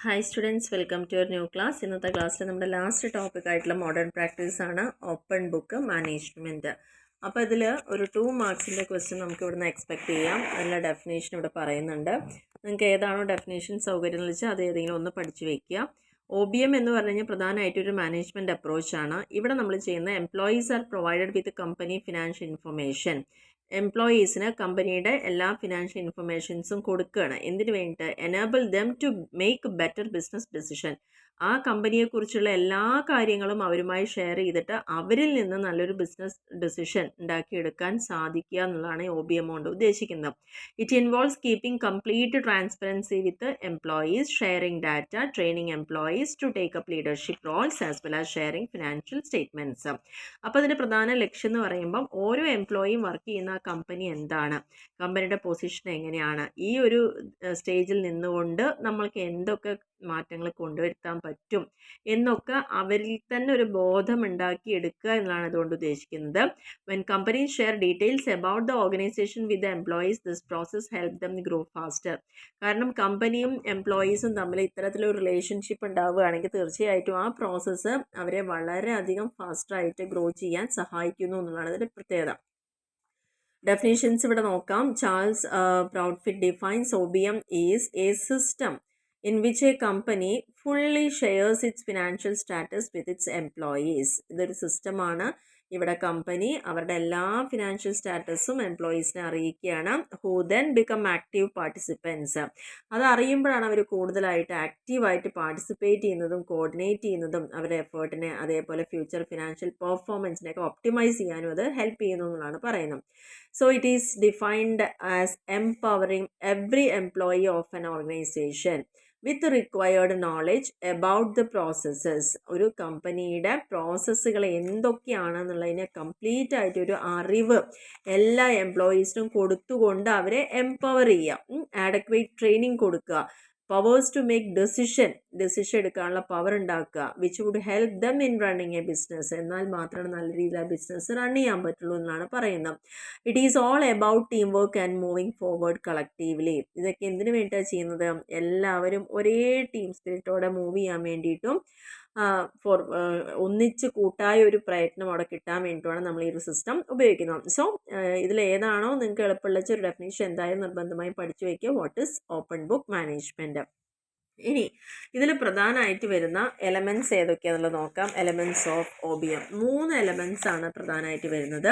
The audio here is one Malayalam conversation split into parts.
Hi students, welcome to your new class. ഇന്നത്തെ ക്ലാസ്സിൽ നമ്മുടെ ലാസ്റ്റ് ടോപ്പിക് ആയിട്ടുള്ള മോഡേൺ പ്രാക്ടീസ് ആണ് ഓപ്പൺ ബുക്ക് മാനേജ്മെൻറ്റ്. അപ്പോൾ ഇതിൽ ഒരു 2 മാർക്സിൻ്റെ ക്വസ്റ്റ്യൻ നമുക്ക് ഇവിടുന്ന് എക്സ്പെക്ട് ചെയ്യാം. അതിൻ്റെ ഡെഫിനേഷൻ ഇവിടെ പറയുന്നുണ്ട്. നിങ്ങൾക്ക് ഏതാണോ ഡെഫിനേഷൻ സൗകര്യം എന്ന് വെച്ചാൽ അത് ഏതെങ്കിലും ഒന്ന് പഠിച്ചു വയ്ക്കുക. OBM എന്ന് പറഞ്ഞു കഴിഞ്ഞാൽ പ്രധാനമായിട്ട് ഒരു മാനേജ്മെൻറ്റ് അപ്രോച്ചാണ്. ഇവിടെ നമ്മൾ ചെയ്യുന്ന employees are provided with company financial information. എംപ്ലോയീസിന് കമ്പനിയുടെ എല്ലാ ഫിനാൻഷ്യൽ ഇൻഫർമേഷൻസും കൊടുക്കുകയാണ്. എന്തിനു വേണ്ടിയിട്ട്? Enable them to make better business decision. ആ കമ്പനിയെക്കുറിച്ചുള്ള എല്ലാ കാര്യങ്ങളും അവരുമായി ഷെയർ ചെയ്തിട്ട് അവരിൽ നിന്ന് നല്ലൊരു ബിസിനസ് ഡിസിഷൻ ഉണ്ടാക്കിയെടുക്കാൻ സാധിക്കുക എന്നുള്ളതാണ് OBM കൊണ്ട് ഉദ്ദേശിക്കുന്നത്. It involves keeping complete transparency with employees, sharing data, training employees to take up leadership roles as well as sharing financial statements. അപ്പോൾ അതിൻ്റെ പ്രധാന ലക്ഷ്യം എന്ന് പറയുമ്പം ഓരോ എംപ്ലോയിയും വർക്ക് ചെയ്യുന്ന ആ കമ്പനി എന്താണ്, കമ്പനിയുടെ പൊസിഷൻ എങ്ങനെയാണ്, ഈ ഒരു സ്റ്റേജിൽ നിന്നുകൊണ്ട് നമ്മൾക്ക് എന്തൊക്കെ മാറ്റങ്ങൾ കൊണ്ടുവരുത്താൻ പറ്റും എന്നൊക്കെ അവരിൽ തന്നെ ഒരു ബോധം ഉണ്ടാക്കി എടുക്കുക എന്നതാണ് അതുകൊണ്ട് ഉദ്ദേശിക്കുന്നത്. When companies share details about the organisation with the employees, this process help them grow faster. കാരണം കമ്പനിയും എംപ്ലോയീസും തമ്മിൽ ഇത്തരത്തിലൊരു റിലേഷൻഷിപ്പ് ഉണ്ടാവുകയാണെങ്കിൽ തീർച്ചയായിട്ടും ആ പ്രോസസ്സ് അവരെ വളരെയധികം ഫാസ്റ്റായിട്ട് ഗ്രോ ചെയ്യാൻ സഹായിക്കുന്നു എന്നുള്ളതാണ് ഇതിൻ്റെ പ്രത്യേകത. ഡെഫിനേഷൻസ് ഇവിടെ നോക്കാം. Charles Proudfit defines OBM is a system in which a company fully shares its financial status with its employees. ഇതൊരു സിസ്റ്റമാണ്. ഇവിടെ കമ്പനി അവരുടെ എല്ലാ ഫിനാൻഷ്യൽ സ്റ്റാറ്റസും എംപ്ലോയീസിനെ അറിയിക്കുകയാണ്. Who then become active participants. അത് അറിയുമ്പോഴാണ് അവർ കൂടുതലായിട്ട് ആക്റ്റീവായിട്ട് പാർട്ടിസിപ്പേറ്റ് ചെയ്യുന്നതും കോർഡിനേറ്റ് ചെയ്യുന്നതും അവരുടെ എഫേർട്ടിനെ അതേപോലെ ഫ്യൂച്ചർ ഫിനാൻഷ്യൽ പെർഫോമൻസിനെയൊക്കെ ഒപ്റ്റിമൈസ് ചെയ്യാനും അത് ഹെൽപ്പ് ചെയ്യുന്നു എന്നുള്ളതാണ് പറയുന്നത്. So it is defined as empowering every employee of an organisation with required knowledge about the processes. ഒരു കമ്പനിയുടെ പ്രോസസ്സുകൾ എന്തൊക്കെയാണെന്നുള്ളതിനെ കംപ്ലീറ്റ് ആയിട്ട് ഒരു അറിവ് എല്ലാ എംപ്ലോയീസിനും കൊടുത്തുകൊണ്ട് അവരെ എംപവർ ചെയ്യുക, ആഡക്വേറ്റ് ട്രെയിനിങ് കൊടുക്കുക, പവേഴ്സ് ടു മേക്ക് ഡിസിഷൻ എടുക്കാനുള്ള പവർ ഉണ്ടാക്കുക, which would help them in running a business. എന്നാൽ മാത്രമാണ് നല്ല രീതിയിൽ ആ ബിസിനസ് റൺ ചെയ്യാൻ പറ്റുള്ളൂ എന്നാണ് പറയുന്നത്. It is all about team work and moving forward collectively. ഇതൊക്കെ എന്തിനു വേണ്ടിയിട്ടാണ് ചെയ്യുന്നത്? എല്ലാവരും ഒരേ ടീം സ്പിരിറ്റോടെ മൂവ് ചെയ്യാൻ വേണ്ടിയിട്ടും ഒന്നിച്ച് കൂട്ടായ ഒരു പ്രയത്നം അവിടെ കിട്ടാൻ വേണ്ടിയിട്ടാണ് നമ്മൾ ഈ ഒരു സിസ്റ്റം ഉപയോഗിക്കുന്നത്. സോ ഇതിൽ ഏതാണോ നിങ്ങൾക്ക് എളുപ്പമുള്ള ഒരു ഡെഫിനേഷൻ എന്തായാലും നിർബന്ധമായും പഠിച്ചു വയ്ക്കുക. What is open book management. ഇനി ഇതിൽ പ്രധാനമായിട്ട് വരുന്ന എലമെൻറ്റ്സ് ഏതൊക്കെയാണെന്നുള്ളത് നോക്കാം. എലമെൻറ്റ്സ് ഓഫ് OBM 3 എലമെൻറ്റ്സ് ആണ് പ്രധാനമായിട്ട് വരുന്നത്.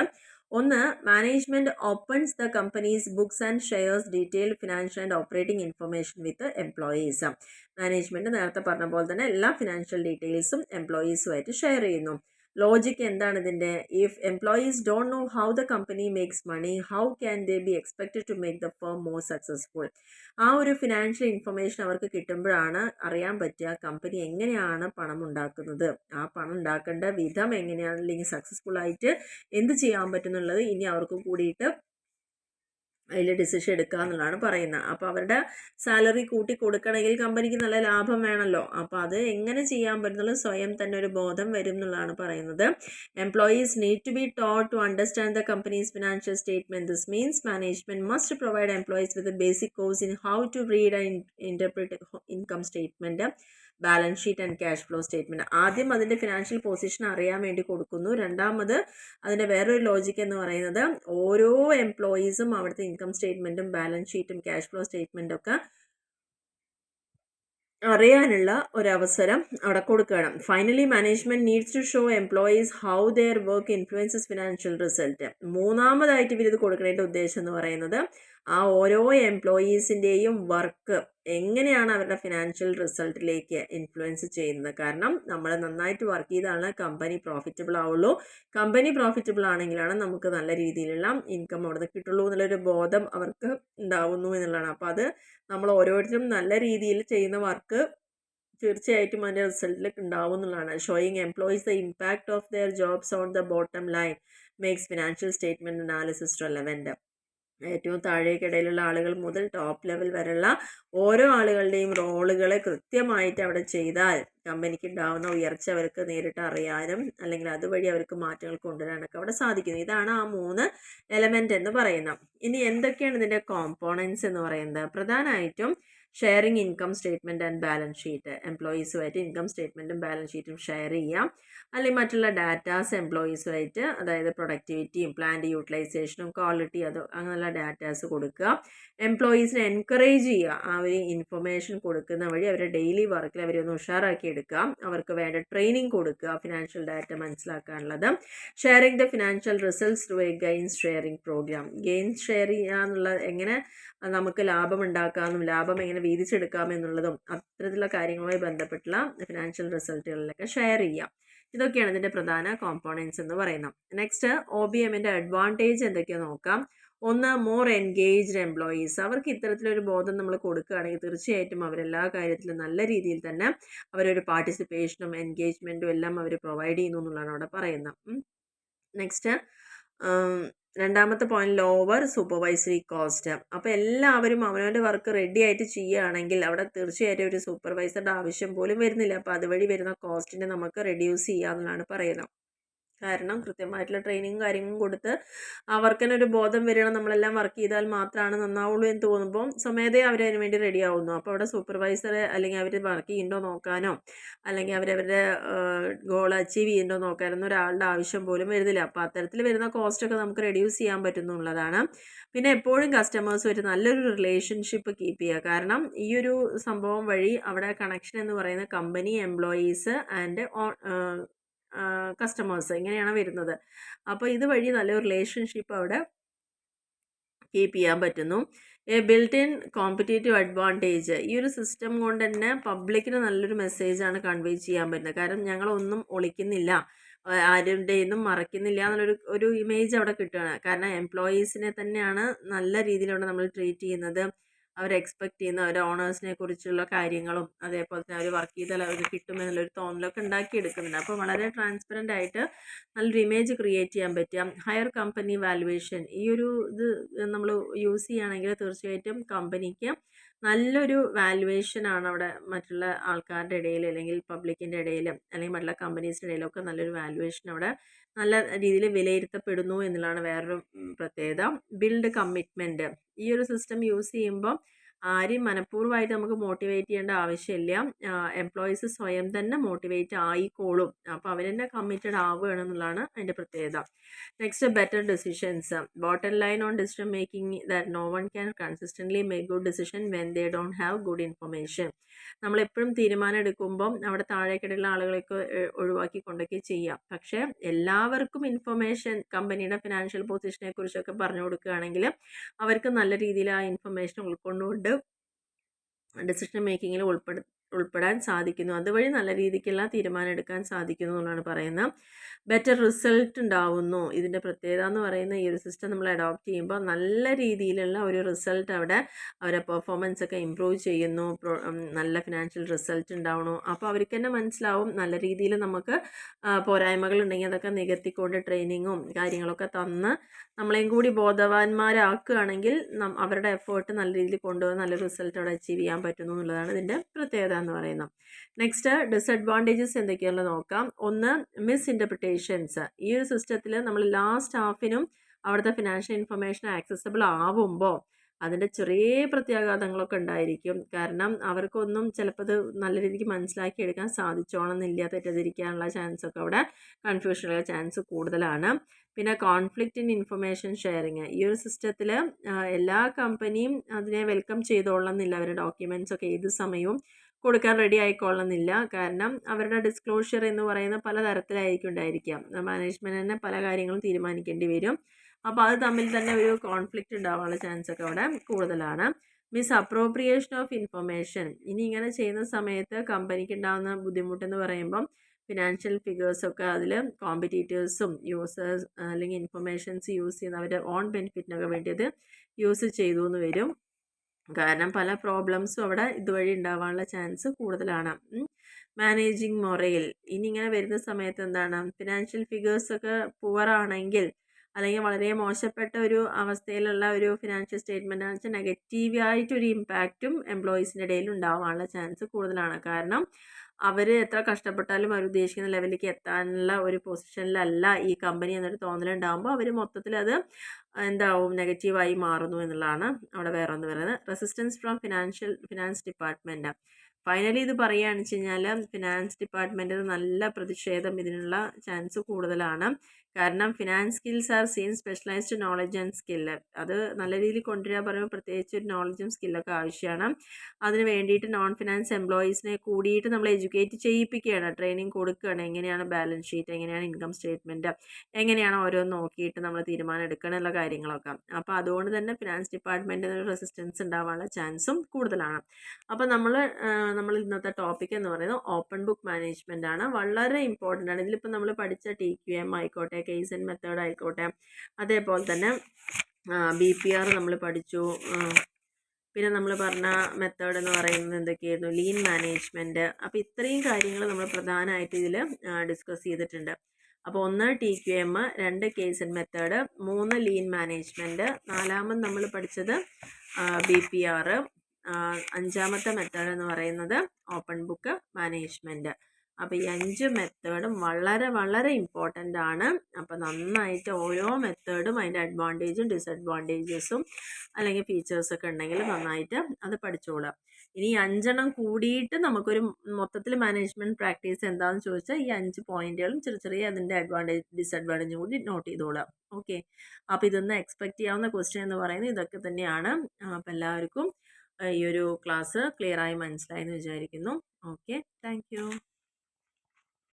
ഒന്ന്, management opens the companies books and shares detailed financial and operating information with employees. Management നേരത്തെ പറഞ്ഞ പോലെ തന്നെ എല്ലാ ഫിനാൻഷ്യൽ ഡീറ്റെയിൽസും എംപ്ലോയീസുമായിട്ട് ഷെയർ ചെയ്യുന്നു. ലോജിക്ക് എന്താണ് ഇതിൻ്റെ? If employees don't know how the company makes money, how can they be expected to make the firm more successful. ആ ഒരു ഫിനാൻഷ്യൽ ഇൻഫർമേഷൻ അവർക്ക് കിട്ടുമ്പോഴാണ് അറിയാൻ പറ്റുക കമ്പനി എങ്ങനെയാണ് പണം ഉണ്ടാക്കുന്നത്, ആ പണം ഉണ്ടാക്കേണ്ട വിധം എങ്ങനെയാണ്, അല്ലെങ്കിൽ സക്സസ്ഫുൾ ആയിട്ട് എന്ത് ചെയ്യാൻ പറ്റുന്നുള്ളത് ഇനി അവർക്ക് കൂടിയിട്ട് അതിൽ ഡിസിഷൻ എടുക്കുക എന്നുള്ളതാണ് പറയുന്നത്. അപ്പോൾ അവരുടെ സാലറി കൂട്ടി കൊടുക്കണമെങ്കിൽ കമ്പനിക്ക് നല്ല ലാഭം വേണമല്ലോ. അപ്പോൾ അത് എങ്ങനെ ചെയ്യാൻ പറ്റുന്നുള്ളത് സ്വയം തന്നെ ഒരു ബോധം വരും എന്നുള്ളതാണ് പറയുന്നത്. Employees need to be taught to understand the company's financial statement. This means management must provide employees with a basic course in how to read and interpret income statement, balance sheet and cash flow statement. ആദ്യം അതിൻ്റെ ഫിനാൻഷ്യൽ പൊസിഷൻ അറിയാൻ വേണ്ടി കൊടുക്കുന്നു. രണ്ടാമത് അതിൻ്റെ വേറൊരു ലോജിക്ക് എന്ന് പറയുന്നത് ഓരോ എംപ്ലോയീസും അവിടുത്തെ ഇൻകം സ്റ്റേറ്റ്മെൻറ്റും ബാലൻസ് ഷീറ്റും ക്യാഷ് ഫ്ലോ സ്റ്റേറ്റ്മെൻറ്റും ഒക്കെ അറിയാനുള്ള ഒരവസരം അവിടെ കൊടുക്കണം. Finally management needs to show employees how their work influences financial result. മൂന്നാമതായിട്ട് ഇവരിത് കൊടുക്കേണ്ട ഉദ്ദേശം എന്ന് പറയുന്നത് ആ ഓരോ എംപ്ലോയീസിൻ്റെയും വർക്ക് എങ്ങനെയാണ് അവരുടെ ഫിനാൻഷ്യൽ റിസൾട്ടിലേക്ക് ഇൻഫ്ലുവൻസ് ചെയ്യുന്നത്. കാരണം നമ്മൾ നന്നായിട്ട് വർക്ക് ചെയ്താണ് കമ്പനി പ്രോഫിറ്റബിൾ ആവുള്ളൂ. കമ്പനി പ്രോഫിറ്റബിൾ ആണെങ്കിലാണ് നമുക്ക് നല്ല രീതിയിലുള്ള ഇൻകം അവിടെ നിന്ന് കിട്ടുള്ളൂ എന്നുള്ളൊരു ബോധം അവർക്ക് ഉണ്ടാവുന്നു എന്നുള്ളതാണ്. അപ്പോൾ അത് നമ്മൾ ഓരോരുത്തരും നല്ല രീതിയിൽ ചെയ്യുന്ന വർക്ക് തീർച്ചയായിട്ടും അതിൻ്റെ റിസൾട്ടിലേക്ക് ഉണ്ടാവും എന്നുള്ളതാണ്. Showing employees the impact of their jobs on the bottom line makes financial statement analysis relevant. ഏറ്റവും താഴേക്കിടയിലുള്ള ആളുകൾ മുതൽ ടോപ്പ് ലെവൽ വരെയുള്ള ഓരോ ആളുകളുടെയും റോളുകളെ കൃത്യമായിട്ട് അവിടെ ചെയ്താൽ കമ്പനിക്ക് ഉണ്ടാകുന്ന ഉയർച്ച അവർക്ക് നേരിട്ട് അറിയാനും അല്ലെങ്കിൽ അതുവഴി അവർക്ക് മാറ്റങ്ങൾ കൊണ്ടുവരാനൊക്കെ അവിടെ സാധിക്കുന്നു. ഇതാണ് ആ 3 എലമെൻ്റ് എന്ന് പറയുന്നത്. ഇനി എന്തൊക്കെയാണ് ഇതിൻ്റെ കോമ്പോണൻസ് എന്ന് പറയുന്നത്? പ്രധാനമായിട്ടും sharing income statement and balance sheet, എംപ്ലോയീസുമായിട്ട് ഇൻകം സ്റ്റേറ്റ്മെൻറ്റും ബാലൻസ് ഷീറ്റും ഷെയർ ചെയ്യാം. അല്ലെങ്കിൽ മറ്റുള്ള ഡാറ്റാസ് എംപ്ലോയീസുമായിട്ട്, അതായത് പ്രൊഡക്ടിവിറ്റിയും പ്ലാന്റ് യൂട്ടിലൈസേഷനും ക്വാളിറ്റി അങ്ങനെയുള്ള ഡാറ്റാസ് കൊടുക്കുക. എംപ്ലോയീസിനെ എൻകറേജ് ചെയ്യുക, ആ ഒരു ഇൻഫർമേഷൻ കൊടുക്കുന്ന വഴി അവരുടെ ഡെയിലി വർക്കിൽ അവരെ ഒന്ന് ഉഷാറാക്കി എടുക്കുക. അവർക്ക് വേണ്ട ട്രെയിനിങ് കൊടുക്കുക, ഫിനാൻഷ്യൽ ഡാറ്റ മനസ്സിലാക്കാനുള്ളത്. Sharing the financial results through a gains sharing program. Gains share ചെയ്യുക എന്നുള്ളത് എങ്ങനെ നമുക്ക് ലാഭം ഉണ്ടാക്കാമെന്നും ലാഭം എങ്ങനെ വീതിച്ചെടുക്കാമെന്നുള്ളതും അത്തരത്തിലുള്ള കാര്യങ്ങളുമായി ബന്ധപ്പെട്ടുള്ള ഫിനാൻഷ്യൽ റിസൾട്ടുകളിലൊക്കെ ഷെയർ ചെയ്യാം. ഇതൊക്കെയാണ് ഇതിൻ്റെ പ്രധാന കോമ്പോണൻസ് എന്ന് പറയുന്നത്. നെക്സ്റ്റ് OBMൻ്റെ അഡ്വാൻറ്റേജ് എന്തൊക്കെയാണെന്ന് നോക്കാം. ഒന്ന്, മോർ എൻഗേജ്ഡ് എംപ്ലോയീസ്. അവർക്ക് ഇത്തരത്തിലൊരു ബോധം നമ്മൾ കൊടുക്കുകയാണെങ്കിൽ തീർച്ചയായിട്ടും അവരെല്ലാ കാര്യത്തിലും നല്ല രീതിയിൽ തന്നെ അവരൊരു പാർട്ടിസിപ്പേഷനും എൻഗേജ്മെൻറ്റും എല്ലാം അവർ പ്രൊവൈഡ് ചെയ്യുന്നു എന്നുള്ളതാണ് അവിടെ പറയുന്നത്. നെക്സ്റ്റ്, രണ്ടാമത്തെ പോയിന്റ്, ലോവർ സൂപ്പർവൈസറി കോസ്റ്റ്. അപ്പോൾ എല്ലാവരും അവനവൻ്റെ വർക്ക് റെഡി ആയിട്ട് ചെയ്യുകയാണെങ്കിൽ അവിടെ തീർച്ചയായിട്ടും ഒരു സൂപ്പർവൈസറുടെ ആവശ്യം പോലും വരുന്നില്ല. അപ്പോൾ അതുവഴി വരുന്ന കോസ്റ്റിനെ നമുക്ക് റെഡ്യൂസ് ചെയ്യാമെന്നാണ് പറയുന്നത്. കാരണം കൃത്യമായിട്ടുള്ള ട്രെയിനിങ്ങും കാര്യങ്ങളും കൊടുത്ത് അവർക്ക് തന്നെ ഒരു ബോധം വരണം, നമ്മളെല്ലാം വർക്ക് ചെയ്താൽ മാത്രമാണ് നന്നാവുള്ളൂ എന്ന് തോന്നുമ്പോൾ സ്വമേധയെ അവരതിന് വേണ്ടി റെഡി ആവുന്നു. അപ്പോൾ അവിടെ സൂപ്പർവൈസറെ അല്ലെങ്കിൽ അവർ വർക്ക് ചെയ്യുന്നുണ്ടോ നോക്കാനോ അല്ലെങ്കിൽ അവരവരുടെ ഗോൾ അച്ചീവ് ചെയ്യുന്നുണ്ടോ നോക്കാനൊന്നും ഒരാളുടെ ആവശ്യം പോലും വരുന്നില്ല. അപ്പോൾ അത്തരത്തിൽ വരുന്ന കോസ്റ്റൊക്കെ നമുക്ക് റെഡ്യൂസ് ചെയ്യാൻ പറ്റുന്നുള്ളതാണ്. പിന്നെ എപ്പോഴും കസ്റ്റമേഴ്സുമായിട്ട് നല്ലൊരു റിലേഷൻഷിപ്പ് കീപ്പ് ചെയ്യുക. കാരണം ഈ ഒരു സംഭവം വഴി അവിടെ കണക്ഷൻ എന്ന് പറയുന്ന കമ്പനി, എംപ്ലോയീസ് ആൻഡ് കസ്റ്റമേഴ്സ് ഇങ്ങനെയാണ് വരുന്നത്. അപ്പോൾ ഇതുവഴി നല്ലൊരു റിലേഷൻഷിപ്പ് അവിടെ കീപ്പ് ചെയ്യാൻ പറ്റുന്നു. Built in competitive advantage. ഈ ഒരു സിസ്റ്റം കൊണ്ട് തന്നെ പബ്ലിക്കിന് നല്ലൊരു മെസ്സേജാണ് കൺവേ ചെയ്യാൻ പറ്റുന്നത്. കാരണം ഞങ്ങളൊന്നും ഒളിക്കുന്നില്ല, ആരുടെയൊന്നും മറയ്ക്കുന്നില്ല എന്നുള്ളൊരു ഇമേജ് അവിടെ കിട്ടുകയാണ്. കാരണം എംപ്ലോയീസിനെ തന്നെയാണ് നല്ല രീതിയിലാണ് നമ്മൾ ട്രീറ്റ് ചെയ്യുന്നത്. അവർ എക്സ്പെക്റ്റ് ചെയ്യുന്ന അവരുടെ ഓണേഴ്സിനെ കുറിച്ചുള്ള കാര്യങ്ങളും അതേപോലെ തന്നെ അവർ വർക്ക് ചെയ്താൽ അവർക്ക് കിട്ടുമെന്നുള്ളൊരു തോന്നലൊക്കെ ഉണ്ടാക്കിയെടുക്കുന്നുണ്ട്. അപ്പോൾ വളരെ ട്രാൻസ്പെറൻ്റ് ആയിട്ട് നല്ലൊരു ഇമേജ് ക്രിയേറ്റ് ചെയ്യാൻ പറ്റുക. Higher company valuation. ഈ ഒരു ഇത് നമ്മൾ യൂസ് ചെയ്യുകയാണെങ്കിൽ തീർച്ചയായിട്ടും കമ്പനിക്ക് നല്ലൊരു വാല്യുവേഷനാണ് അവിടെ മറ്റുള്ള ആൾക്കാരുടെ ഇടയിൽ അല്ലെങ്കിൽ പബ്ലിക്കിൻ്റെ ഇടയിൽ അല്ലെങ്കിൽ മറ്റുള്ള കമ്പനീസിൻ്റെ ഇടയിലൊക്കെ നല്ലൊരു വാല്യുവേഷൻ അവിടെ നല്ല രീതിയിൽ വിലയിരുത്തപ്പെടുന്നു എന്നുള്ളതാണ് വേറൊരു പ്രത്യേകത. Build commitment. ഈ ഒരു സിസ്റ്റം യൂസ് ചെയ്യുമ്പോൾ ആരെയും മനഃപൂർവ്വമായിട്ട് നമുക്ക് മോട്ടിവേറ്റ് ചെയ്യേണ്ട ആവശ്യമില്ല. എംപ്ലോയീസ് സ്വയം തന്നെ മോട്ടിവേറ്റ് ആയിക്കോളും. അപ്പോൾ അവർ തന്നെ കമ്മിറ്റഡ് ആവുകയാണ് എന്നുള്ളതാണ് അതിൻ്റെ പ്രത്യേകത. Next, better decisions. Bottom line on decision making that no one can consistently make good decision when they don't have good information. നമ്മളെപ്പോഴും തീരുമാനം എടുക്കുമ്പം അവിടെ താഴേക്കിടയിലുള്ള ആളുകളെയൊക്കെ ഒഴിവാക്കിക്കൊണ്ടൊക്കെ ചെയ്യാം. പക്ഷേ എല്ലാവർക്കും ഇൻഫർമേഷൻ കമ്പനിയുടെ ഫിനാൻഷ്യൽ പൊസിഷനെ കുറിച്ചൊക്കെ പറഞ്ഞു കൊടുക്കുകയാണെങ്കിൽ അവർക്ക് നല്ല രീതിയിൽ ആ ഇൻഫർമേഷൻ ഉൾക്കൊണ്ടുകൊണ്ട് ഡിസിഷൻ മേക്കിങ്ങിൽ ഉൾപ്പെടാൻ സാധിക്കുന്നു. അതുവഴി നല്ല രീതിക്കുള്ള തീരുമാനം എടുക്കാൻ സാധിക്കുന്നു എന്നാണ് പറയുന്നത്. ബെറ്റർ റിസൾട്ട് ഉണ്ടാവുന്നു. ഇതിൻ്റെ പ്രത്യേകത എന്ന് പറയുന്ന ഈ ഒരു സിസ്റ്റം നമ്മൾ അഡോപ്റ്റ് ചെയ്യുമ്പോൾ നല്ല രീതിയിലുള്ള ഒരു റിസൾട്ട് അവിടെ അവരുടെ പെർഫോമൻസ് ഒക്കെ ഇമ്പ്രൂവ് ചെയ്യുന്നു. നല്ല ഫിനാൻഷ്യൽ റിസൾട്ട് ഉണ്ടാവണു. അപ്പോൾ അവർക്ക് തന്നെ മനസ്സിലാവും നല്ല രീതിയിൽ നമുക്ക് പോരായ്മകൾ ഉണ്ടെങ്കിൽ അതൊക്കെ നികത്തിക്കൊണ്ട് ട്രെയിനിങ്ങും കാര്യങ്ങളൊക്കെ തന്ന് നമ്മളെയും കൂടി ബോധവാന്മാരാക്കുകയാണെങ്കിൽ അവരുടെ എഫേർട്ട് നല്ല രീതിയിൽ കൊണ്ടുപോയി നല്ല റിസൾട്ട് അവിടെ അച്ചീവ് ചെയ്യാൻ പറ്റുന്നു എന്നുള്ളതാണ് ഇതിൻ്റെ പ്രത്യേകത എന്ന് പറയുന്നത്. നെക്സ്റ്റ്, ഡിസഡ്വാൻറ്റേജസ് എന്തൊക്കെയാണെന്ന് നോക്കാം. ഒന്ന്, മിസ് ഇൻ്റർപ്രിട്ടേഷൻസ്. ഈ ഒരു സിസ്റ്റത്തിൽ നമ്മൾ ലാസ്റ്റ് സ്റ്റാഫിനും അവിടുത്തെ ഫിനാൻഷ്യൽ ഇൻഫർമേഷൻ ആക്സസിബിൾ ആവുമ്പോൾ അതിൻ്റെ ചെറിയ പ്രത്യാഘാതങ്ങളൊക്കെ ഉണ്ടായിരിക്കും. കാരണം അവർക്കൊന്നും ചിലപ്പോൾ അത് നല്ല രീതിക്ക് മനസ്സിലാക്കി എടുക്കാൻ സാധിച്ചോണമെന്നില്ല. തെറ്റിദ്ധരിക്കാനുള്ള ചാൻസൊക്കെ അവിടെ കൺഫ്യൂഷനുള്ള ചാൻസ് കൂടുതലാണ്. പിന്നെ കോൺഫ്ലിക്റ്റ് ഇൻ ഇൻഫർമേഷൻ ഷെയറിങ്. ഈ ഒരു സിസ്റ്റത്തിൽ എല്ലാ കമ്പനിയും അതിനെ വെൽക്കം ചെയ്തോളണമെന്നില്ല. അവരുടെ ഡോക്യുമെൻറ്റ്സ് ഒക്കെ ഏത് സമയവും കൊടുക്കാൻ റെഡി ആയിക്കൊള്ളണമെന്നില്ല. കാരണം അവരുടെ ഡിസ്ക്ലോഷർ എന്ന് പറയുന്ന പല തരത്തിലായിരിക്കും ഉണ്ടായിരിക്കാം. മാനേജ്മെൻറ്റ് തന്നെ പല കാര്യങ്ങളും തീരുമാനിക്കേണ്ടി വരും. അപ്പോൾ അത് തമ്മിൽ തന്നെ ഒരു കോൺഫ്ലിക്റ്റ് ഉണ്ടാവാനുള്ള ചാൻസ് ഒക്കെ അവിടെ കൂടുതലാണ്. Miss appropriation of information. ഇനി ഇങ്ങനെ ചെയ്യുന്ന സമയത്ത് കമ്പനിക്ക് ഉണ്ടാകുന്ന ബുദ്ധിമുട്ടെന്ന് പറയുമ്പം ഫിനാൻഷ്യൽ ഫിഗേഴ്സൊക്കെ അതിൽ കോമ്പറ്റീറ്റേഴ്സും യൂസേഴ്സ് അല്ലെങ്കിൽ ഇൻഫർമേഷൻസ് യൂസ് ചെയ്യുന്ന അവരുടെ ഓൺ ബെനിഫിറ്റിനൊക്കെ വേണ്ടി അത് യൂസ് ചെയ്തു എന്ന് വരും. കാരണം പല പ്രോബ്ലംസും അവിടെ ഇതുവഴി ഉണ്ടാവാനുള്ള ചാൻസ് കൂടുതലാണ്. മാനേജിങ് മൊറയിൽ. ഇനി ഇങ്ങനെ വരുന്ന സമയത്ത് എന്താണ്, ഫിനാൻഷ്യൽ ഫിഗേഴ്സൊക്കെ പുവർ ആണെങ്കിൽ അല്ലെങ്കിൽ വളരെ മോശപ്പെട്ട ഒരു അവസ്ഥയിലുള്ള ഒരു ഫിനാൻഷ്യൽ സ്റ്റേറ്റ്മെൻ്റ് എന്ന് വെച്ചാൽ നെഗറ്റീവായിട്ടൊരു ഇമ്പാക്റ്റും എംപ്ലോയീസിൻ്റെ ഇടയിൽ ഉണ്ടാവാനുള്ള ചാൻസ് കൂടുതലാണ്. കാരണം അവർ എത്ര കഷ്ടപ്പെട്ടാലും അവർ ഉദ്ദേശിക്കുന്ന ലെവലിലേക്ക് എത്താനുള്ള ഒരു പൊസിഷനിലല്ല ഈ കമ്പനി എന്നൊരു തോന്നലുണ്ടാകുമ്പോൾ അവർ മൊത്തത്തിൽ അത് എന്താവും നെഗറ്റീവായി മാറുന്നു എന്നുള്ളതാണ് അവിടെ വേറെ ഒന്ന് പറയുന്നത്. Resistance from finance department. Finally ഇത് പറയുകയാണെന്ന് വെച്ച് കഴിഞ്ഞാൽ ഫിനാൻസ് ഡിപ്പാർട്ട്മെൻറ്റിൽ നല്ല പ്രതിഷേധം ഇതിനുള്ള ചാൻസ് കൂടുതലാണ്. കാരണം finance skills are seen specialised knowledge and skill. അത് നല്ല രീതിയിൽ കൊണ്ടുവരാൻ പറയുമ്പോൾ പ്രത്യേകിച്ച് ഒരു നോളജും സ്കില്ലൊക്കെ ആവശ്യമാണ്. അതിന് വേണ്ടിയിട്ട് നോൺ ഫിനാൻസ് എംപ്ലോയീസിനെ കൂടിയിട്ട് നമ്മൾ എഡ്യൂക്കേറ്റ് ചെയ്യിപ്പിക്കുകയാണ്, ട്രെയിനിങ് കൊടുക്കുകയാണ്. എങ്ങനെയാണ് ബാലൻസ് ഷീറ്റ്, എങ്ങനെയാണ് ഇൻകം സ്റ്റേറ്റ്മെൻറ്റ്, എങ്ങനെയാണ് ഓരോന്ന് നോക്കിയിട്ട് നമ്മൾ തീരുമാനം എടുക്കണമെന്നുള്ള കാര്യങ്ങളൊക്കെ. അപ്പോൾ അതുകൊണ്ട് തന്നെ ഫിനാൻസ് ഡിപ്പാർട്ട്മെൻറ്റിന് റെസിസ്റ്റൻസ് ഉണ്ടാവാനുള്ള ചാൻസും കൂടുതലാണ്. അപ്പോൾ നമ്മൾ ഇന്നത്തെ ടോപ്പിക് എന്ന് പറയുന്നത് ഓപ്പൺ ബുക്ക് മാനേജ്മെൻ്റ് ആണ്. വളരെ ഇമ്പോർട്ടൻ്റ് ആണ്. ഇതിലിപ്പോൾ നമ്മൾ പഠിച്ച TQM ആയിക്കോട്ടെ, കേസ് ആൻഡ് മെത്തേഡ് ആയിക്കോട്ടെ, അതേപോലെ തന്നെ BPR നമ്മൾ പഠിച്ചു. പിന്നെ നമ്മൾ പറഞ്ഞ മെത്തേഡ് എന്ന് പറയുന്നത് എന്തൊക്കെയായിരുന്നു? Lean management. അപ്പോൾ ഇത്രയും കാര്യങ്ങൾ നമ്മൾ പ്രധാനമായിട്ട് ഇതിൽ ഡിസ്കസ് ചെയ്തിട്ടുണ്ട്. അപ്പോൾ 1 TQM, 2 case and method, 3 lean management, 4ാമത് നമ്മൾ പഠിച്ചത് BPR, 5ാമത്തെ മെത്തേഡ് എന്ന് പറയുന്നത് ഓപ്പൺ ബുക്ക് മാനേജ്മെൻറ്റ്. അപ്പോൾ ഈ 5 മെത്തേഡും വളരെ വളരെ ഇമ്പോർട്ടൻ്റ് ആണ്. അപ്പോൾ നന്നായിട്ട് ഓരോ മെത്തേഡും അതിൻ്റെ അഡ്വാൻറ്റേജും ഡിസഡ്വാൻറ്റേജസും അല്ലെങ്കിൽ ഫീച്ചേഴ്സൊക്കെ ഉണ്ടെങ്കിൽ നന്നായിട്ട് അത് പഠിച്ചോളുക. ഇനി 5 കൂടിയിട്ട് നമുക്കൊരു മൊത്തത്തിൽ മാനേജ്മെൻറ്റ് പ്രാക്ടീസ് എന്താണെന്ന് ചോദിച്ചാൽ ഈ 5 പോയിന്റുകളും ചെറിയ അതിൻ്റെ അഡ്വാൻറ്റേജ് ഡിസഡ്വാൻറ്റേജും കൂടി നോട്ട് ചെയ്തോളുക. ഓക്കെ, അപ്പോൾ ഇതൊന്ന് എക്സ്പെക്റ്റ് ചെയ്യാവുന്ന ക്വസ്റ്റ്യൻ എന്ന് പറയുന്നത് ഇതൊക്കെ തന്നെയാണ്. അപ്പോൾ എല്ലാവർക്കും ഈ ഒരു ക്ലാസ് ക്ലിയറായി മനസ്സിലായെന്ന് വിചാരിക്കുന്നു. Okay, thank you.